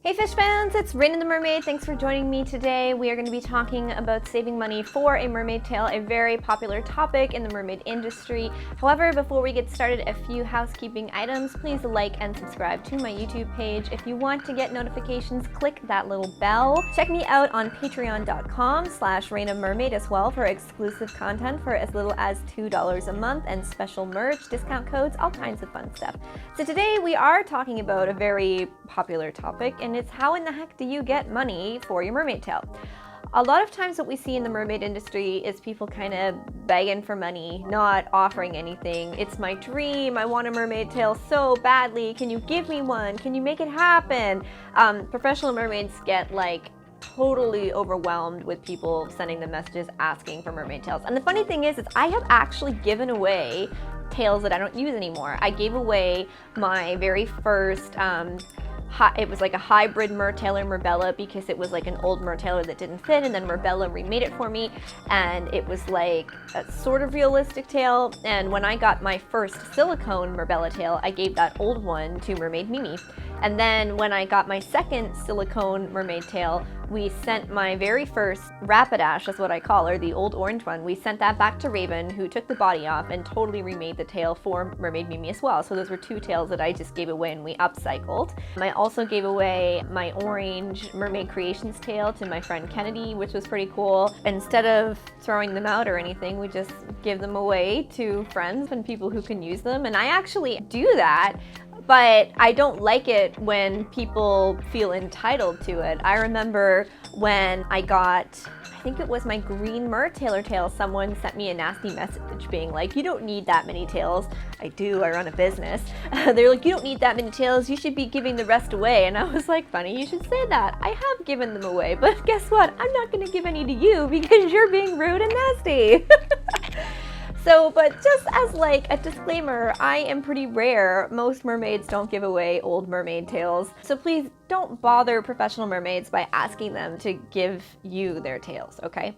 Hey fish fans, it's Raina the Mermaid. Thanks for joining me today. We are going to be talking about saving money for a mermaid tail, a very popular topic in the mermaid industry. However, before we get started, a few housekeeping items. Please like and subscribe to my YouTube page. If you want to get notifications, click that little bell. Check me out on patreon.com/RainaMermaid as well for exclusive content for as little as $2 a month and special merch, discount codes, all kinds of fun stuff. So today we are talking about a very popular topic, and it's how in the heck do you get money for your mermaid tail? A lot of times what we see in the mermaid industry is people kind of begging for money, not offering anything. It's my dream, I want a mermaid tail so badly, can you give me one? Can you make it happen? Professional mermaids get like totally overwhelmed with people sending them messages asking for mermaid tails. And the funny thing is I have actually given away tails that I don't use anymore. I gave away my very first it was like a hybrid mertailer Merbella because it was like an old mertailer that didn't fit, and then Merbella remade it for me, and it was like a sort of realistic tail. And when I got my first silicone Merbella tail, I gave that old one to Mermaid Mimi. And then when I got my second silicone mermaid tail, we sent my very first Rapidash, that's what I call her, the old orange one. We sent that back to Raven, who took the body off and totally remade the tail for Mermaid Mimi as well. So those were two tails that I just gave away and we upcycled. I also gave away my orange Mermaid Creations tail to my friend Kennedy, which was pretty cool. Instead of throwing them out or anything, we just give them away to friends and people who can use them. And I actually do that, but I don't like it when people feel entitled to it. I remember when I got, I think it was my green mertailer tail, someone sent me a nasty message being like, you don't need that many tails. I do, I run a business. They're like, you don't need that many tails, you should be giving the rest away. And I was like, funny you should say that. I have given them away, but guess what? I'm not gonna give any to you because you're being rude and nasty. So, but just as like a disclaimer, I am pretty rare. Most mermaids don't give away old mermaid tails. So please don't bother professional mermaids by asking them to give you their tails, okay?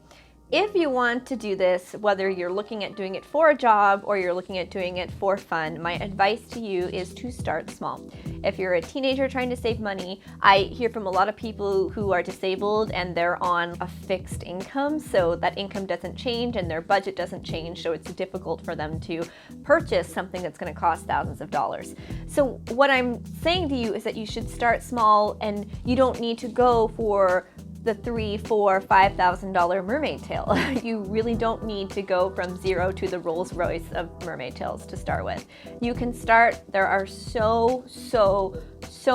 If you want to do this, whether you're looking at doing it for a job or you're looking at doing it for fun, my advice to you is to start small. If you're a teenager trying to save money, I hear from a lot of people who are disabled and they're on a fixed income, so that income doesn't change and their budget doesn't change, so it's difficult for them to purchase something that's going to cost thousands of dollars. So what I'm saying to you is that you should start small, and you don't need to go for the $3,000, $4,000, $5,000 mermaid tail. You really don't need to go from zero to the Rolls Royce of mermaid tails to start with. You can start, there are so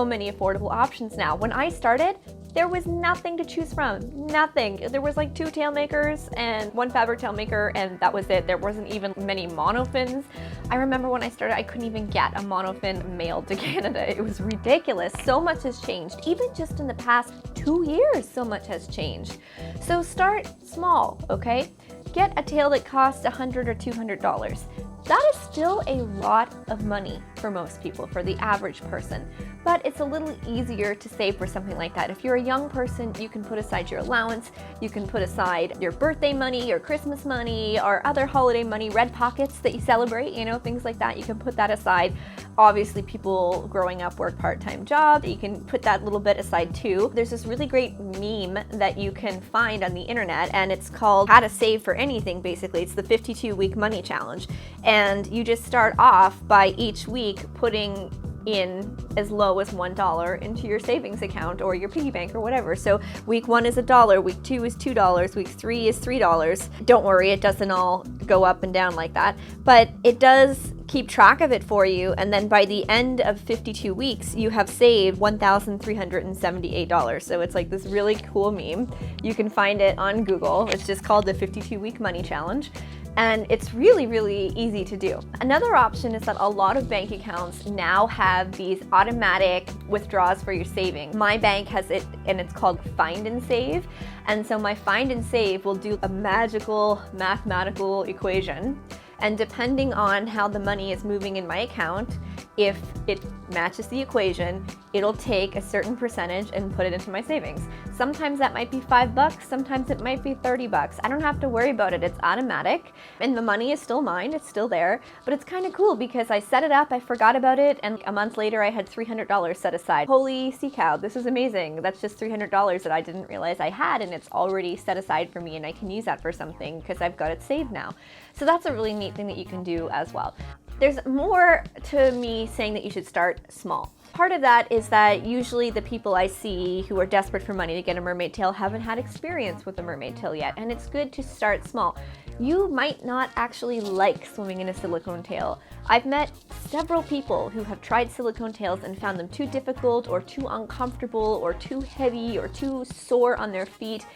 many affordable options now. When I started, there was nothing to choose from, nothing. There was like 2 tail makers and 1 fabric tail maker, and that was it. There wasn't even many monofins. I remember when I started, I couldn't even get a monofin mailed to Canada. It was ridiculous. So much has changed. Even just in the past 2 years, so much has changed. So start small, okay? Get a tail that costs $100 or $200. That is still a lot of money for most people, for the average person, but it's a little easier to save for something like that. If you're a young person, you can put aside your allowance, you can put aside your birthday money, your Christmas money, or other holiday money, red pockets that you celebrate, you know, things like that. You can put that aside. Obviously, people growing up work part-time jobs. You can put that little bit aside too. There's this really great meme that you can find on the internet, and it's called How to Save for Anything, basically. It's the 52-week money challenge. And you just start off by each week putting in as low as $1 into your savings account or your piggy bank or whatever. So week 1 is $1, week 2 is $2, week 3 is $3. Don't worry, it doesn't all go up and down like that, but it does keep track of it for you. And then by the end of 52 weeks, you have saved $1,378. So it's like this really cool meme. You can find it on Google. It's just called the 52-week money challenge. And it's really easy to do. Another option is that a lot of bank accounts now have these automatic withdrawals for your savings. My bank has it, and it's called Find and Save. And so my Find and Save will do a magical mathematical equation. And depending on how the money is moving in my account, if it matches the equation, it'll take a certain percentage and put it into my savings. Sometimes that might be $5, sometimes it might be $30. I don't have to worry about it, it's automatic, and the money is still mine, it's still there, but it's kind of cool because I set it up, I forgot about it, and a month later I had $300 set aside. Holy sea cow, this is amazing. That's just $300 that I didn't realize I had, and it's already set aside for me, and I can use that for something because I've got it saved now. So that's a really neat thing that you can do as well. There's more to me saying that you should start small. Part of that is that usually the people I see who are desperate for money to get a mermaid tail haven't had experience with a mermaid tail yet, and it's good to start small. You might not actually like swimming in a silicone tail. I've met several people who have tried silicone tails and found them too difficult or too uncomfortable or too heavy or too sore on their feet.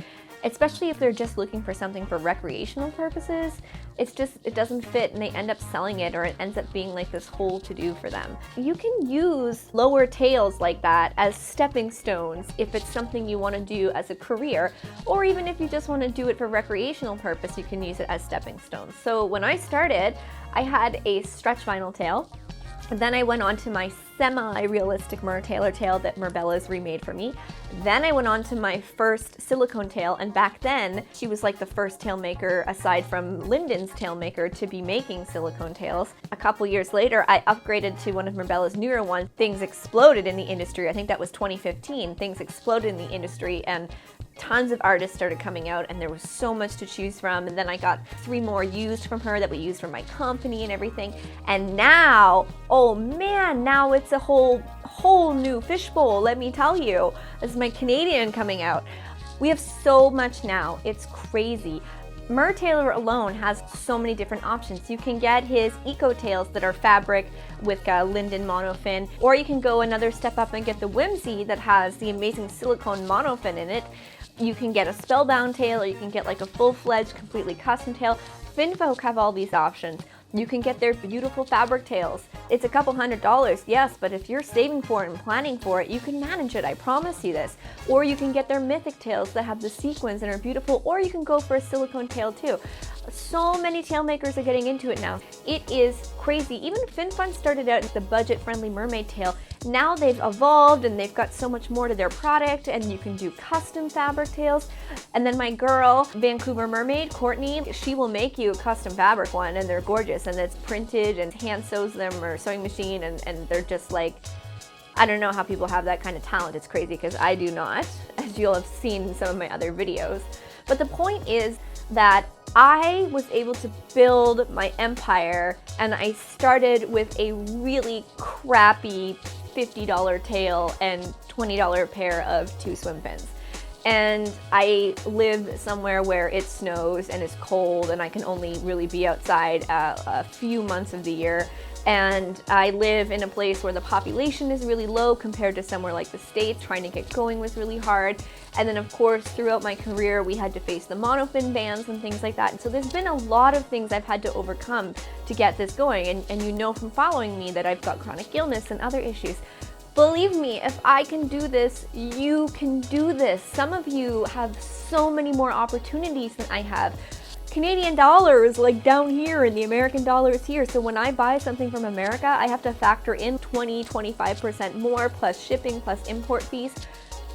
Especially if they're just looking for something for recreational purposes, it doesn't fit and they end up selling it, or it ends up being like this whole to-do for them. You can use lower tails like that as stepping stones if it's something you want to do as a career, or even if you just want to do it for recreational purpose, you can use it as stepping stones. So when I started, I had a stretch vinyl tail. And then I went on to my semi-realistic Tailor tail that Merbella's remade for me. Then I went on to my first silicone tail, and back then she was like the first tail maker aside from Lyndon's tail maker to be making silicone tails. A couple years later, I upgraded to one of Merbella's newer ones. Things exploded in the industry. I think that was 2015. Things exploded in the industry, and tons of artists started coming out, and there was so much to choose from. And then I got 3 more used from her that we used for my company and everything. And now, oh man, now it's a whole new fishbowl, let me tell you. This is my Canadian coming out. We have so much now, it's crazy. Tailor alone has so many different options. You can get his eco tails that are fabric with Linden monofin, or you can go another step up and get the Whimsy that has the amazing silicone monofin in it. You can get a spellbound tail, or you can get like a full-fledged, completely custom tail. Finfolk have all these options. You can get their beautiful fabric tails. It's a couple $100, yes, but if you're saving for it and planning for it, you can manage it, I promise you this. Or you can get their mythic tails that have the sequins and are beautiful, or you can go for a silicone tail too. So many tail makers are getting into it now. It is crazy. Even FinFun started out as the budget-friendly mermaid tail. Now they've evolved and they've got so much more to their product, and you can do custom fabric tails. And then my girl, Vancouver Mermaid, Courtney, she will make you a custom fabric one, and they're gorgeous, and it's printed and hand sews them or sewing machine, and they're just like, I don't know how people have that kind of talent. It's crazy because I do not, as you'll have seen in some of my other videos. But the point is that I was able to build my empire, and I started with a really crappy $50 tail and $20 pair of 2 swim fins. And I live somewhere where it snows and it's cold, and I can only really be outside a few months of the year. And I live in a place where the population is really low compared to somewhere like the States. Trying to get going was really hard. And then of course, throughout my career, we had to face the monofin bans and things like that. And so there's been a lot of things I've had to overcome to get this going. And you know from following me that I've got chronic illness and other issues. Believe me, if I can do this, you can do this. Some of you have so many more opportunities than I have. Canadian dollars, like down here, and the American dollar is here. So when I buy something from America, I have to factor in 20-25% more, plus shipping, plus import fees.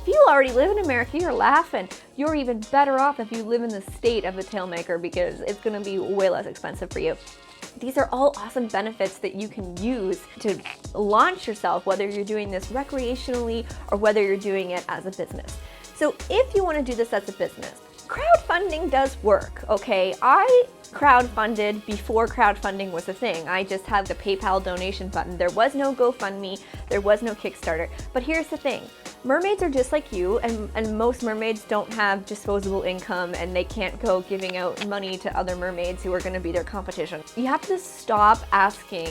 If you already live in America, you're laughing. You're even better off if you live in the state of the tailmaker, because it's gonna be way less expensive for you. These are all awesome benefits that you can use to launch yourself, whether you're doing this recreationally or whether you're doing it as a business. So if you want to do this as a business, crowdfunding does work, okay? I crowdfunded before crowdfunding was a thing. I just had the PayPal donation button. There was no GoFundMe, there was no Kickstarter. But here's the thing. Mermaids are just like you, and most mermaids don't have disposable income, and they can't go giving out money to other mermaids who are going to be their competition. You have to stop asking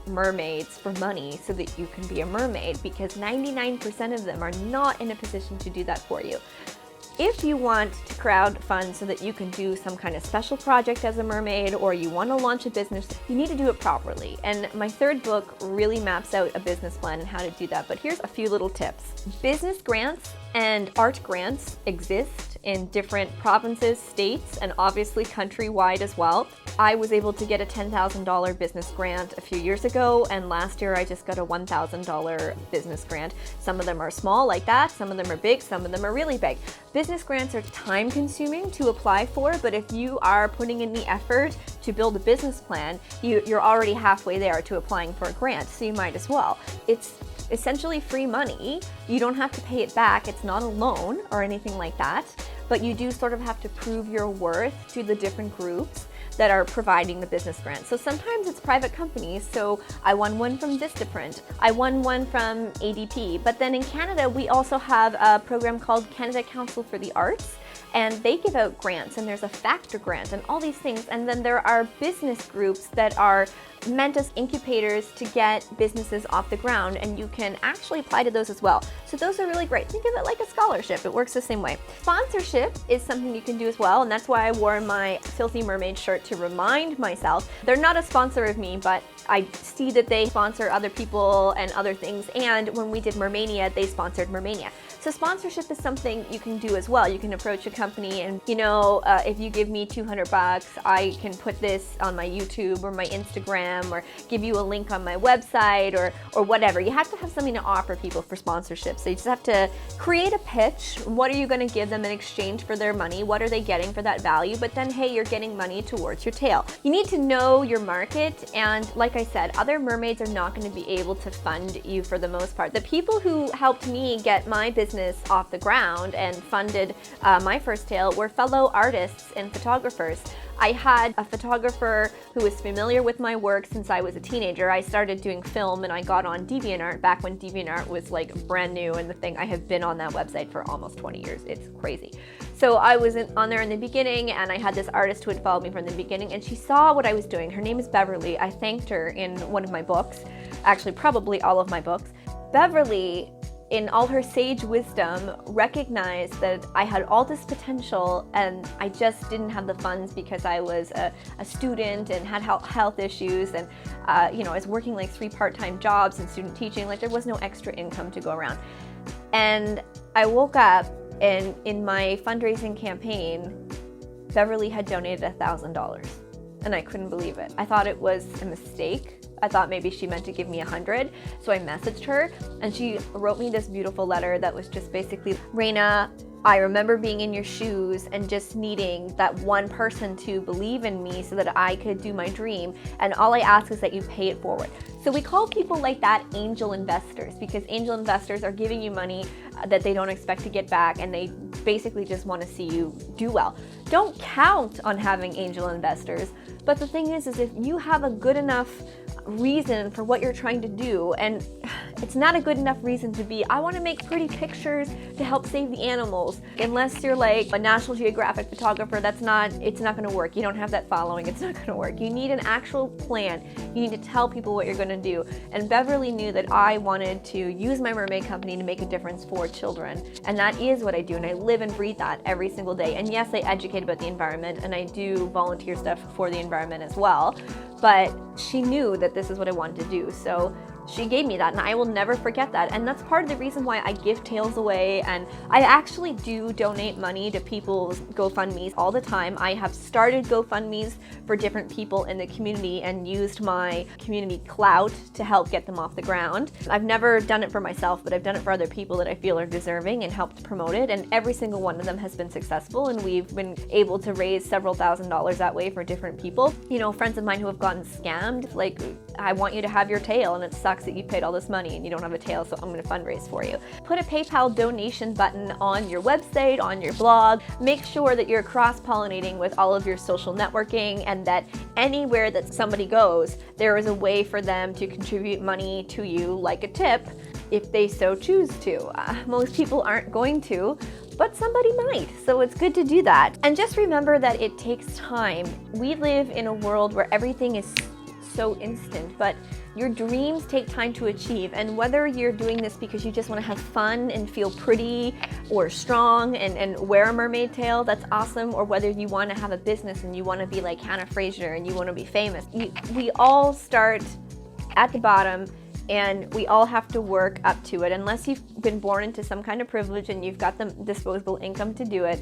mermaids for money so that you can be a mermaid, because 99% of them are not in a position to do that for you. If you want to crowdfund so that you can do some kind of special project as a mermaid, or you want to launch a business, you need to do it properly. And my 3rd book really maps out a business plan and how to do that. But here's a few little tips. Business grants And art grants exist in different provinces, states, and obviously countrywide as well. I was able to get a $10,000 business grant a few years ago, and last year I just got a $1,000 business grant. Some of them are small like that, some of them are big, some of them are really big. Business grants are time consuming to apply for, but if you are putting in the effort to build a business plan, you're already halfway there to applying for a grant, so you might as well. It's essentially free money. You don't have to pay it back. It's not a loan or anything like that, but you do sort of have to prove your worth to the different groups that are providing the business grant. So sometimes it's private companies. So I won one from Vistaprint. I won one from ADP. But then in Canada, we also have a program called Canada Council for the Arts, and they give out grants, and there's a factor grant and all these things. And then there are business groups that are meant as incubators to get businesses off the ground, and you can actually apply to those as well. So those are really great. Think of it like a scholarship. It works the same way. Sponsorship is something you can do as well, and that's why I wore my Filthy Mermaid shirt to remind myself. They're not a sponsor of me, but I see that they sponsor other people and other things, and when we did Mermania, they sponsored Mermania. So sponsorship is something you can do as well. You can approach a company and, if you give me $200, I can put this on my YouTube or my Instagram, or give you a link on my website, or whatever. You have to have something to offer people for sponsorship. So you just have to create a pitch. What are you going to give them in exchange for their money? What are they getting for that value? But then, hey, you're getting money towards your tail. You need to know your market, and like I said, other mermaids are not going to be able to fund you for the most part. The people who helped me get my business off the ground and funded my first tail were fellow artists and photographers. I had a photographer who was familiar with my work since I was a teenager. I started doing film and I got on DeviantArt back when DeviantArt was like brand new and the thing. I have been on that website for almost 20 years. It's crazy. So I was on there in the beginning, and I had this artist who had followed me from the beginning, and she saw what I was doing. Her name is Beverly. I thanked her in one of my books, actually probably all of my books. Beverly, in all her sage wisdom, recognized that I had all this potential, and I just didn't have the funds because I was a student and had health issues, and I was working like 3 part-time jobs and student teaching. Like, there was no extra income to go around. And I woke up, and in my fundraising campaign, Beverly had donated $1,000, and I couldn't believe it. I thought it was a mistake. I thought maybe she meant to give me 100. So I messaged her, and she wrote me this beautiful letter that was just basically, Raina, I remember being in your shoes and just needing that one person to believe in me so that I could do my dream. And all I ask is that you pay it forward. So we call people like that angel investors, because angel investors are giving you money that they don't expect to get back, and they basically just want to see you do well. Don't count on having angel investors, but the thing is if you have a good enough reason for what you're trying to do, and it's not a good enough reason to be, I want to make pretty pictures to help save the animals. Unless you're like a National Geographic photographer, it's not going to work. You don't have that following, it's not going to work. You need an actual plan. You need to tell people what you're going to do. And Beverly knew that I wanted to use my mermaid company to make a difference for children. And that is what I do, and I live and breathe that every single day. And yes, I educate about the environment, and I do volunteer stuff for the environment as well. But she knew that this is what I wanted to do. So she gave me that, and I will never forget that. And that's part of the reason why I give tails away, and I actually do donate money to people's GoFundMes all the time. I have started GoFundMes for different people in the community and used my community clout to help get them off the ground. I've never done it for myself, but I've done it for other people that I feel are deserving and helped promote it, and every single one of them has been successful, and we've been able to raise several $1,000s that way for different people. Friends of mine who have gotten scammed, like, I want you to have your tail, and it sucks that you paid all this money and you don't have a tail, so I'm going to fundraise for you. Put a PayPal donation button on your website, on your blog. Make sure that you're cross-pollinating with all of your social networking, and that anywhere that somebody goes, there is a way for them to contribute money to you, like a tip, if they so choose to. Most people aren't going to, but somebody might, so it's good to do that. And just remember that it takes time. We live in a world where everything is so instant, but your dreams take time to achieve. And whether you're doing this because you just want to have fun and feel pretty or strong and wear a mermaid tail, that's awesome. Or whether you want to have a business and you want to be like Hannah Fraser and you want to be famous. We all start at the bottom and we all have to work up to it. Unless you've been born into some kind of privilege and you've got the disposable income to do it,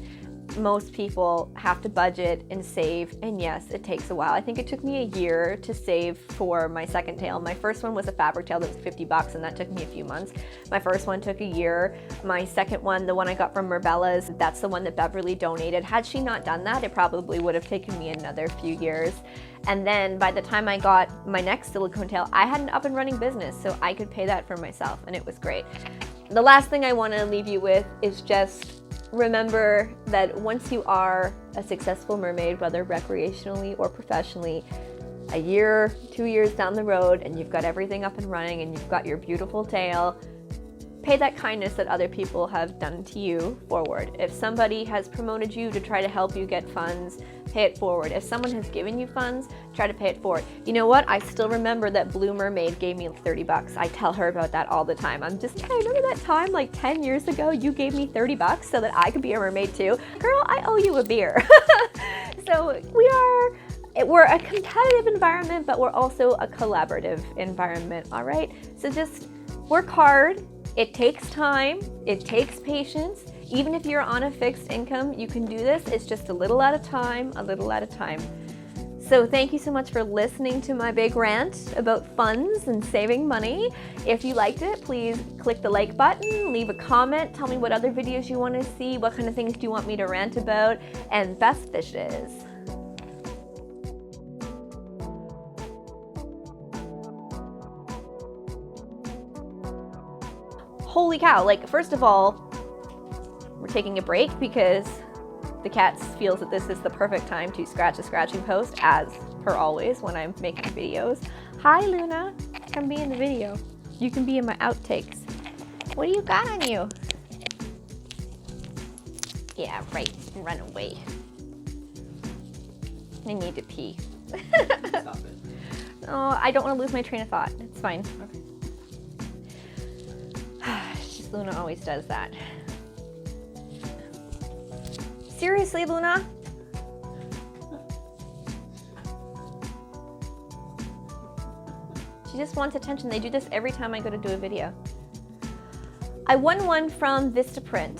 most people have to budget and save, and yes, it takes a while. I think it took me a year to save for my second tail. My first one was a fabric tail that was $50, and that took me a few months. My first one took a year. My second one, the one I got from Merbella's, that's the one that Beverly donated. Had she not done that, it probably would have taken me another few years. And then by the time I got my next silicone tail, I had an up and running business, so I could pay that for myself, and it was great. The last thing I want to leave you with is just remember that once you are a successful mermaid, whether recreationally or professionally, a year, 2 years down the road, and you've got everything up and running and you've got your beautiful tail, pay that kindness that other people have done to you forward. If somebody has promoted you to try to help you get funds, pay it forward. If someone has given you funds, try to pay it forward. You know what? I still remember that Blue Mermaid gave me $30. I tell her about that all the time. I'm just, hey, remember that time like 10 years ago you gave me $30 so that I could be a mermaid too? Girl, I owe you a beer. So we're a competitive environment, but we're also a collaborative environment, all right? So just work hard. It takes time, it takes patience. Even if you're on a fixed income, you can do this. It's just a little at a time, a little at a time. So thank you so much for listening to my big rant about funds and saving money. If you liked it, please click the like button, leave a comment, tell me what other videos you want to see, what kind of things do you want me to rant about, and best fishes. Holy cow, like, first of all, we're taking a break because the cat feels that this is the perfect time to scratch a scratching post, as per always when I'm making videos. Hi Luna, come be in the video. You can be in my outtakes. What do you got on you? Yeah, right, run away. I need to pee. Stop it. Oh, I don't want to lose my train of thought. It's fine. Okay. Luna always does that. Seriously, Luna? She just wants attention. They do this every time I go to do a video. I won one from Vistaprint.